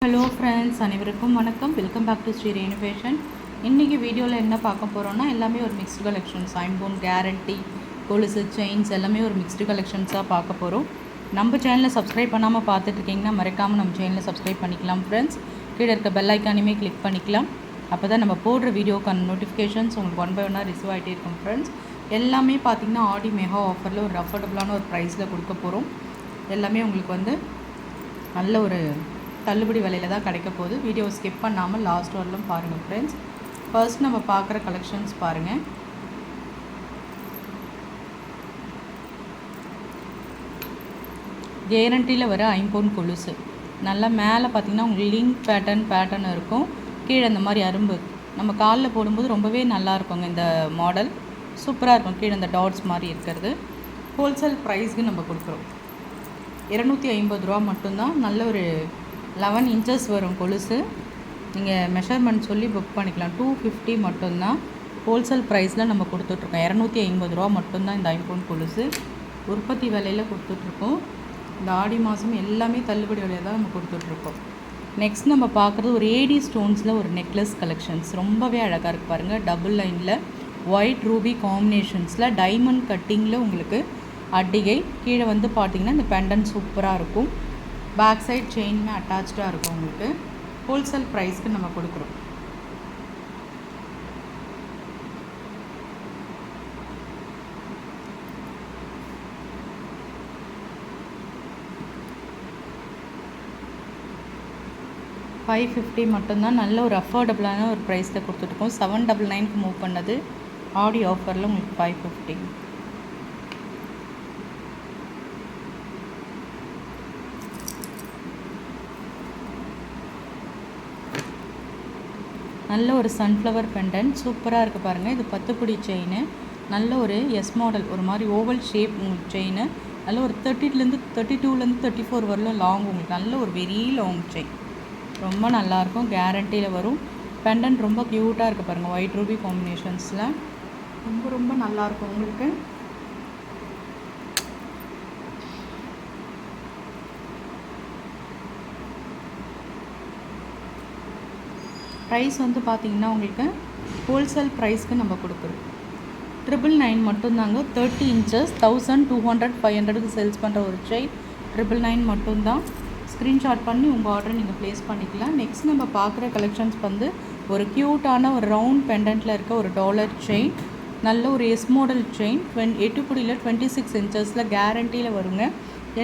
Hello friends, அனைவருக்கும் வணக்கம். Welcome back to Sri renovation. இன்றைக்கி வீடியோவில் என்ன பார்க்க போகிறோன்னா, எல்லாமே ஒரு மிக்ஸ்டு கலெக்ஷன்ஸ். ஐம்போன் கேரண்டி, கொலுசு, செயின்ஸ் எல்லாமே ஒரு மிக்ஸ்டு கலெக்ஷன்ஸாக பார்க்க போகிறோம். நம்ம சேனலில் சப்ஸ்கிரைப் பண்ணாமல் பார்த்துட்ருக்கீங்கன்னா மறக்காமல் நம்ம சேனலில் சப்ஸ்கிரைப் பண்ணிக்கலாம் ஃப்ரெண்ட்ஸ். கீழே இருக்க பெல் ஐக்கானையுமே கிளிக் பண்ணிக்கலாம். அப்போ தான் நம்ம போடுற வீடியோக்கான நோட்டிஃபிகேஷன்ஸ் உங்களுக்கு ஒன் பை ஒன்னாக ரிசீவ் ஆகிட்டே இருக்கும் ஃப்ரெண்ட்ஸ். எல்லாமே பார்த்திங்கன்னா ஆடி மெகா ஆஃபரில் ஒரு அஃபோர்டபுளான ஒரு ப்ரைஸில் கொடுக்க போகிறோம். எல்லாமே உங்களுக்கு நல்ல ஒரு தள்ளுபடி விலையில் தான் கிடைக்க போகுது. வீடியோ ஸ்கிப் பண்ணாமல் லாஸ்ட் வரலும் பாருங்கள் ஃப்ரெண்ட்ஸ். ஃபர்ஸ்ட் நம்ம பார்க்குற கலெக்ஷன்ஸ் பாருங்கள். கேரண்டியில் வர ஐம்பொன் கொலுசு நல்லா மேலே பார்த்திங்கன்னா உங்களுக்கு லிங்க் பேட்டர்ன் இருக்கும். கீழே இந்த மாதிரி அரும்பு நம்ம காலில் போடும்போது ரொம்பவே நல்லா இருக்குங்க. இந்த மாடல் சூப்பராக இருக்கும். கீழே இந்த டாட்ஸ் மாதிரி இருக்கிறது. ஹோல்சேல் ப்ரைஸ்க்கு நம்ம கொடுக்குறோம். 250 ரூபா மட்டும்தான். நல்ல ஒரு 11 இன்ச்சஸ் வரும் கொலுசு. நீங்கள் மெஷர்மெண்ட் சொல்லி புக் பண்ணிக்கலாம். 250 மட்டும்தான் ஹோல்சேல் ப்ரைஸில் நம்ம கொடுத்துட்ருக்கோம். 250 ரூபா மட்டும்தான் இந்த ஐம்பொன் கொலுசு. உற்பத்தி விலையில் கொடுத்துட்ருக்கோம். இந்த ஆடி மாதம் எல்லாமே தள்ளுபடி விலையில் தான் நம்ம கொடுத்துட்ருக்கோம். நெக்ஸ்ட் நம்ம பார்க்குறது ஒரு ஏடி ஸ்டோன்ஸில் ஒரு நெக்லஸ் கலெக்ஷன்ஸ். ரொம்பவே அழகாக இருக்குது பாருங்கள். டபுள் லைனில் ஒயிட் ரூபி காம்பினேஷன்ஸில் டைமண்ட் கட்டிங்கில் உங்களுக்கு அட்டிகை. கீழே பார்த்திங்கன்னா இந்த பெண்டன் சூப்பராக இருக்கும். பேக் சைட் செயினுமே அட்டாச்சாக இருக்கும். உங்களுக்கு ஹோல்சேல் ப்ரைஸ்க்கு நம்ம கொடுக்குறோம். $550 மட்டும்தான். நல்ல ஒரு அஃபோர்டபுளான ஒரு ப்ரைஸில் கொடுத்துட்ருக்கோம். 799க்கு மூவ் பண்ணது. ஆடி ஆஃபரில் உங்களுக்கு 550. நல்ல ஒரு சன்ஃப்ளவர் பெண்டன்ட் சூப்பராக இருக்குது பாருங்கள். இது 10 புடி செயின். நல்ல ஒரு எஸ் மாடல், ஒரு மாதிரி ஓவல் ஷேப் உங்களுக்கு செயின். நல்ல ஒரு 30லேருந்து 32லேருந்து 34 வரலும் லாங். உங்களுக்கு நல்ல ஒரு வெரி லாங் செயின். ரொம்ப நல்லாயிருக்கும். கேரண்டியில் வரும். பெண்டன்ட் ரொம்ப க்யூட்டாக இருக்குது பாருங்கள். ஒயிட் ரூபி காம்பினேஷன்ஸில் ரொம்ப ரொம்ப நல்லாயிருக்கும் உங்களுக்கு. ப்ரைஸ் பார்த்திங்கன்னா உங்களுக்கு ஹோல்சேல் ப்ரைஸ்க்கு நம்ம கொடுக்குறோம். 999 மட்டும்தாங்க. 30 இன்ச்சஸ் 1200 500க்கு சேல்ஸ் பண்ணுற ஒரு செயின் 999 மட்டும்தான். ஸ்க்ரீன்ஷாட் பண்ணி உங்கள் ஆர்டரை நீங்கள் ப்ளேஸ் பண்ணிக்கலாம். நெக்ஸ்ட் நம்ம பார்க்குற கலெக்ஷன்ஸ் ஒரு க்யூட்டான ஒரு ரவுண்ட் பெண்டன்ட்டில் இருக்க ஒரு டாலர் செயின். நல்ல ஒரு எஸ் மாடல் செயின். 8 புடியில் 26 இன்ச்சஸில் கேரண்டியில் வருங்க.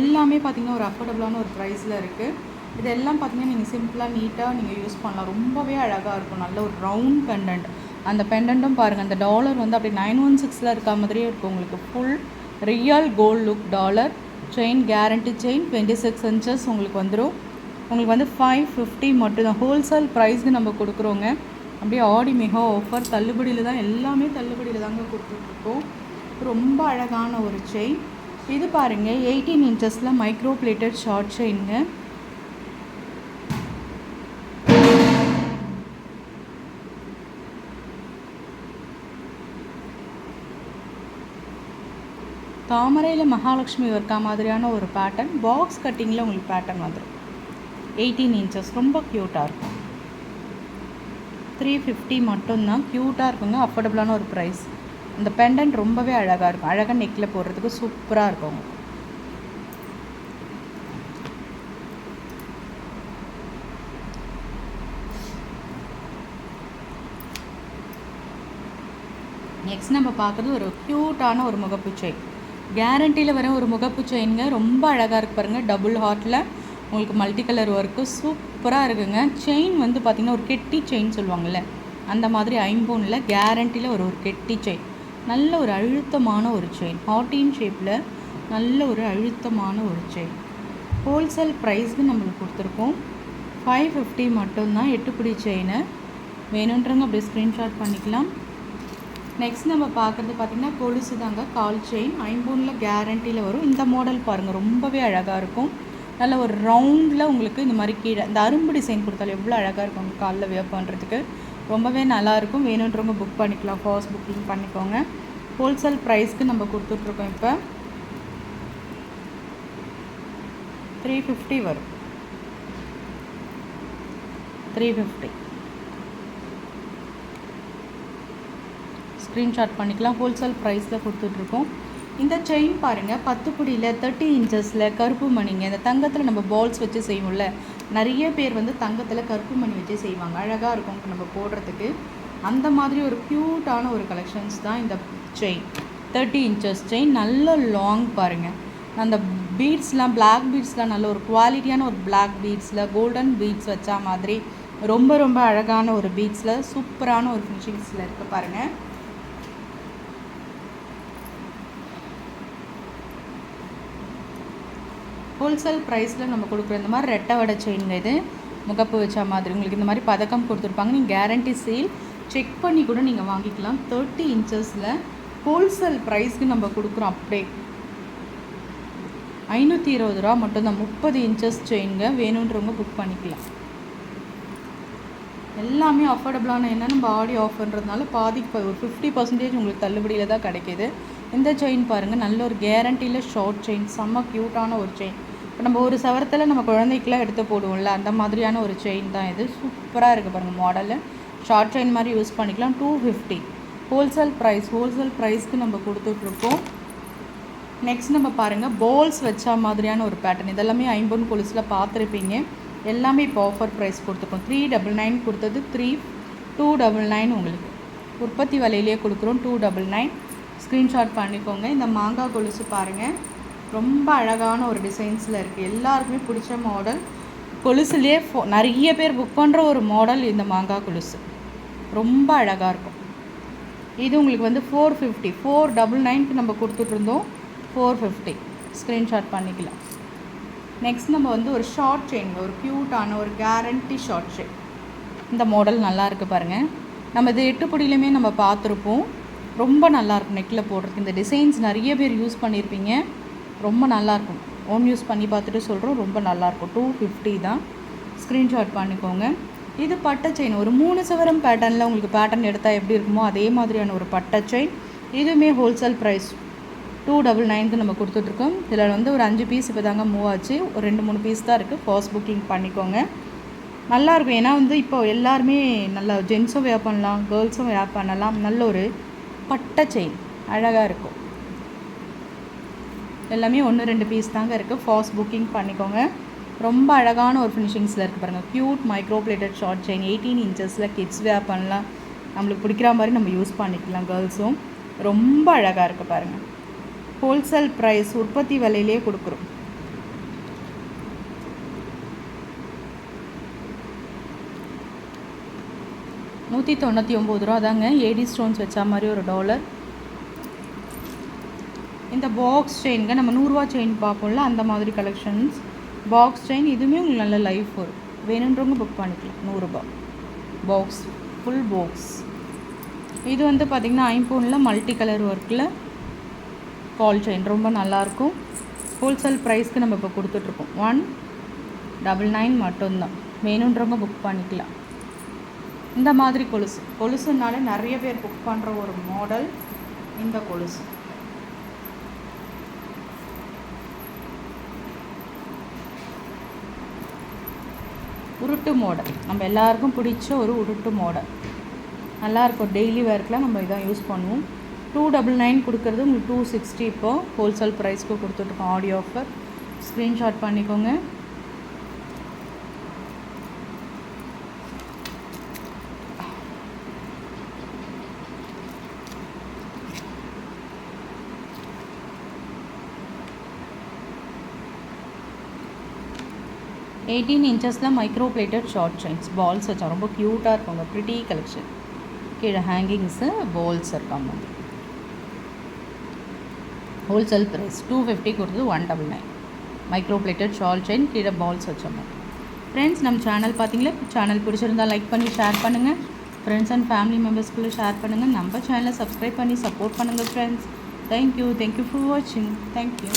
எல்லாமே பார்த்திங்கன்னா ஒரு அஃபோர்டபுளான ஒரு ப்ரைஸில் இருக்குது. இதெல்லாம் பார்த்திங்கன்னா நீங்கள் சிம்பிளாக நீட்டாக நீங்கள் யூஸ் பண்ணலாம். ரொம்பவே அழகாக இருக்கும். நல்ல ஒரு ரவுண்ட் பெண்டன்ட். அந்த பெண்டன்ட்டும் பாருங்கள். அந்த டாலர் அப்படியே 916ல் இருக்க மாதிரியே இருக்கும். உங்களுக்கு full real gold look dollar chain. Guarantee chain 26 inches உங்களுக்கு வந்துடும். உங்களுக்கு 550 மட்டும்தான். ஹோல்சேல் ப்ரைஸ்க்கு நம்ம கொடுக்குறோங்க. அப்படியே ஆடி மெகா ஆஃபர் தள்ளுபடியில் தான். எல்லாமே தள்ளுபடியில் தாங்க கொடுத்துட்ருக்கோம். ரொம்ப அழகான ஒரு செயின். இது பாருங்கள் 18 இன்ச்சஸில் மைக்ரோ பிளேட்டட் ஷார்ட் செயினுங்க. தாமரையில் மகாலட்சுமி ஒர்க்கா மாதிரியான ஒரு பேட்டர்ன். பாக்ஸ் கட்டிங்கில் உங்களுக்கு பேட்டர்ன் வந்துடும். 18 இன்ச்சஸ் ரொம்ப க்யூட்டாக இருக்கும். 350 மட்டும்தான். க்யூட்டாக இருக்குங்க. அஃபோர்டபுளான ஒரு ப்ரைஸ். இந்த பெண்டன்ட் ரொம்பவே அழகாக இருக்கும். அழகாக நெக்கில் போடுறதுக்கு சூப்பராக இருக்கும். நெக்ஸ்ட் நம்ம பார்க்குறது ஒரு க்யூட்டான ஒரு முகப்பு செயின். கேரண்டியில் வர ஒரு முகப்பு செயினுங்க. ரொம்ப அழகாக இருக்குது பாருங்கள். டபுள் ஹார்ட்டில் உங்களுக்கு மல்டி கலர் ஒர்க்கு சூப்பராக இருக்குங்க. செயின் பார்த்திங்கன்னா ஒரு கெட்டி செயின் சொல்லுவாங்கள்ல, அந்த மாதிரி ஐம்போனில் கேரண்டியில் ஒரு கெட்டி செயின். நல்ல ஒரு அழுத்தமான ஒரு செயின். ஹார்ட்டின் ஷேப்பில் நல்ல ஒரு அழுத்தமான ஒரு செயின். ஹோல்சேல் ப்ரைஸ்க்கு நம்மளுக்கு கொடுத்துருக்கோம். 550 மட்டும்தான். 8 புடி செயின். வேணுன்றவங்க அப்படியே ஸ்க்ரீன்ஷாட் பண்ணிக்கலாம். நெக்ஸ்ட் நம்ம பார்க்குறது பார்த்திங்கன்னா கொலுசு தாங்க. கால் செயின் ஐம்பொனில் கேரண்டியில் வரும். இந்த மாடல் பாருங்கள். ரொம்பவே அழகாக இருக்கும். நல்ல ஒரு ரவுண்டில் உங்களுக்கு இந்த மாதிரி கீழே இந்த அரும்பு டிசைன் கொடுத்தாலும் எவ்வளோ அழகாக இருக்கும். காலில் வியர் பண்ணுறதுக்கு ரொம்பவே நல்லாயிருக்கும். வேணுன்றவங்க புக் பண்ணிக்கலாம். ஃபாஸ்ட் புக்கிங் பண்ணிக்கோங்க. ஹோல்சேல் ப்ரைஸ்க்கு நம்ம கொடுத்துட்ருக்கோம். இப்போ 350 வரும். 350. ஸ்க்ரீன்ஷாட் பண்ணிக்கலாம். ஹோல்சேல் ப்ரைஸில் கொடுத்துட்ருக்கோம். இந்த செயின் பாருங்கள், 10 புடியில் 30 இன்ச்சஸில் கருப்பு மணிங்க. இந்த தங்கத்தில் நம்ம பால்ஸ் வச்சு செய்வோம்ல, நிறைய பேர் வந்து தங்கத்தில் கருப்பு மணி வச்சு செய்வாங்க. அழகாக இருக்கும் நம்ம போடுறதுக்கு. அந்த மாதிரி ஒரு க்யூட்டான ஒரு கலெக்ஷன்ஸ் தான் இந்த செயின். 30 இன்ச்சஸ் செயின், நல்ல லாங் பாருங்கள். அந்த பீட்ஸ்லாம், பிளாக் பீட்ஸ்லாம் நல்ல ஒரு குவாலிட்டியான ஒரு பிளாக் பீட்ஸில் கோல்டன் பீட்ஸ் வச்சா மாதிரி ரொம்ப ரொம்ப அழகான ஒரு பீட்ஸில் சூப்பரான ஒரு ஃபினிஷிங்ஸில் இருக்குது பாருங்கள். ஹோல்சேல் ப்ரைஸில் நம்ம கொடுக்குற இந்த மாதிரி ரெட்டை வடை செயின்ங்க. இது முகப்பு வச்சா மாதிரி உங்களுக்கு இந்த மாதிரி பதக்கம் கொடுத்துருப்பாங்க. நீங்கள் கேரண்டி சேல் செக் பண்ணி கூட நீங்கள் வாங்கிக்கலாம். 30 இன்ச்சஸில் ஹோல்சேல் ப்ரைஸ்க்கு நம்ம கொடுக்குறோம். அப்படியே 520 ரூபா மட்டும்தான். 30 இன்ச்சஸ் செயின்ங்க. வேணுன்றவங்க புக் பண்ணிக்கலாம். எல்லாமே அஃபோர்டபுளான, என்ன நம்ம ஆடி ஆஃபர்ன்றதுனால பாதிக்கு ஒரு 50% உங்களுக்கு தள்ளுபடியில் தான் கிடைக்கிது. இந்த செயின் பாருங்கள், நல்ல ஒரு கேரண்டியில் ஷார்ட் செயின், செம்ம க்யூட்டான ஒரு செயின். இப்போ நம்ம ஒரு சவரத்தில் நம்ம குழந்தைக்கெலாம் எடுத்து போடுவோம்ல, அந்த மாதிரியான ஒரு செயின் தான் இது. சூப்பராக இருக்குது பாருங்கள் மாடலு. ஷார்ட் செயின் மாதிரி யூஸ் பண்ணிக்கலாம். 250 ஹோல்சேல் ப்ரைஸ்க்கு நம்ம கொடுத்துட்ருக்கோம். நெக்ஸ்ட் நம்ம பாருங்கள், பால்ஸ் வச்சா மாதிரியான ஒரு பேட்டர்ன். இதெல்லாமே 50 கொலுசில் பார்த்துருப்பீங்க. எல்லாமே இப்போ ஆஃபர் ப்ரைஸ் கொடுத்துருக்கோம். 399 கொடுத்தது 299 உங்களுக்கு உற்பத்தி விலையிலேயே கொடுக்குறோம். 299 ஸ்க்ரீன்ஷாட் பண்ணிக்கோங்க. இந்த மாங்காய் கொலுசு பாருங்கள், ரொம்ப அழகான ஒரு டிசைன்ஸில் இருக்குது. எல்லாருக்குமே பிடிச்ச மாடல். கொலுசுலேயே நிறைய பேர் புக் பண்ணுற ஒரு மாடல் இந்த மாங்காய் கொலுசு. ரொம்ப அழகாக இருக்கும். இது உங்களுக்கு வந்து 450, 499க்கு நம்ம கொடுத்துட்ருந்தோம். 450 ஸ்க்ரீன்ஷாட் பண்ணிக்கலாம். நெக்ஸ்ட் நம்ம வந்து ஒரு ஷார்ட் செயின், ஒரு க்யூட்டான ஒரு கேரண்டி ஷார்ட் செயின். இந்த மாடல் நல்லா இருக்குது பாருங்கள். நம்ம இது 8 புடியிலுமே நம்ம பார்த்துருப்போம். ரொம்ப நல்லாயிருக்கும் நெக்கில் போடுறதுக்கு. இந்த டிசைன்ஸ் நிறைய பேர் யூஸ் பண்ணியிருப்பீங்க. ரொம்ப நல்லாயிருக்கும். ஓன் யூஸ் பண்ணி பார்த்துட்டு சொல்கிறோம், ரொம்ப நல்லாயிருக்கும். 250 தான். ஸ்க்ரீன்ஷாட் பண்ணிக்கோங்க. இது பட்டை செயின், ஒரு 3 சவரம் பேட்டர்னில் உங்களுக்கு பேட்டர்ன் எடுத்தால் எப்படி இருக்குமோ அதே மாதிரியான ஒரு பட்டை செயின். இதுவுமே ஹோல்சேல் ப்ரைஸ் 299க்கு நம்ம கொடுத்துட்ருக்கோம். இதில் வந்து ஒரு 5 பீஸ் இப்போ தாங்க மூவ் ஆச்சு. ஒரு 2-3 பீஸ் தான் இருக்குது. ஃபாஸ்ட் புக்கிங் பண்ணிக்கோங்க. நல்லாயிருக்கும். ஏன்னா வந்து இப்போ எல்லாருமே நல்லா ஜென்ஸும் வேர் பண்ணலாம், கேர்ள்ஸும் வேர் பண்ணலாம். நல்ல ஒரு பட்டை செயின் அழகாக இருக்கும். எல்லாமே 1-2 பீஸ் தாங்க இருக்குது. ஃபாஸ்ட் புக்கிங் பண்ணிக்கோங்க. ரொம்ப அழகான ஒரு ஃபினிஷிங்ஸில் இருக்குது பாருங்கள். Cute micro plated short chain, 18 இன்ச்சஸில் கிட்ஸ் வேர் பண்ணலாம். நம்மளுக்கு பிடிக்கிற மாதிரி நம்ம யூஸ் பண்ணிக்கலாம். கேர்ள்ஸும் ரொம்ப அழகாக இருக்குது பாருங்கள். ஹோல்சேல் ப்ரைஸ் உற்பத்தி விலையிலேயே கொடுக்குறோம். $199 தாங்க. ஏடி ஸ்டோன்ஸ் வச்சா மாதிரி ஒரு டாலர். இந்த பாக்ஸ் செயின்ங்க, நம்ம 100 ரூபா செயின் பார்ப்போம்ல, அந்த மாதிரி கலெக்ஷன்ஸ். பாக்ஸ் செயின் இதுவுமே உங்களுக்கு நல்ல லைஃப் வரும். வேணுன்றவங்க புக் பண்ணிக்கலாம். 100 ரூபா பாக்ஸ், ஃபுல் பாக்ஸ். இது வந்து பார்த்திங்கன்னா ஐம்பொனில் மல்டி கலர் ஒர்க்கில் கால் செயின், ரொம்ப நல்லாயிருக்கும். ஹோல்சேல் ப்ரைஸ்க்கு நம்ம இப்போ கொடுத்துட்ருக்கோம். 199 மட்டும்தான். வேணுன்றவங்க புக் பண்ணிக்கலாம். இந்த மாதிரி கொலுசுனால நிறைய பேர் புக் பண்ணுற ஒரு மாடல் இந்த கொலுசு. உருட்டு மாடல், நம்ம எல்லாருக்கும் பிடிச்ச ஒரு உருட்டு மாடல். நல்லாயிருக்கும். டெய்லி வேர்க்கெலாம் நம்ம இதான் யூஸ் பண்ணுவோம். 299 கொடுக்குறது உங்களுக்கு 260 இப்போ ஹோல்சேல் ப்ரைஸ்க்கு கொடுத்துட்ருக்கோம். Audio offer. ஸ்க்ரீன்ஷாட் பண்ணிக்கோங்க. எயிட்டீன் இன்ச்சஸில் micro plated short chains, balls வச்சா ரொம்ப க்யூட்டாக இருக்குங்க. Pretty collection. கீழே ஹேங்கிங்ஸு பால்ஸ் இருக்காங்க. ஹோல்சேல் ப்ரைஸ் 250 கொடுத்தது 199. மைக்ரோ பிளேட்டட் ஷார்ட் செயின், கீழே பால்ஸ் வச்சோம். ஃப்ரெண்ட்ஸ், நம்ம சேனல் பார்த்தீங்களா? சேனல் பிடிச்சிருந்தால் லைக் பண்ணி ஷேர் பண்ணுங்கள். ஃப்ரெண்ட்ஸ் அண்ட் ஃபேமிலி மெம்பர்ஸ்குள்ளே ஷேர் பண்ணுங்கள். நம்ம சேனலை சப்ஸ்கிரைப் பண்ணி சப்போர்ட் பண்ணுங்கள் ஃப்ரெண்ட்ஸ். தேங்க்யூ ஃபார் வாட்சிங். தேங்க்யூ.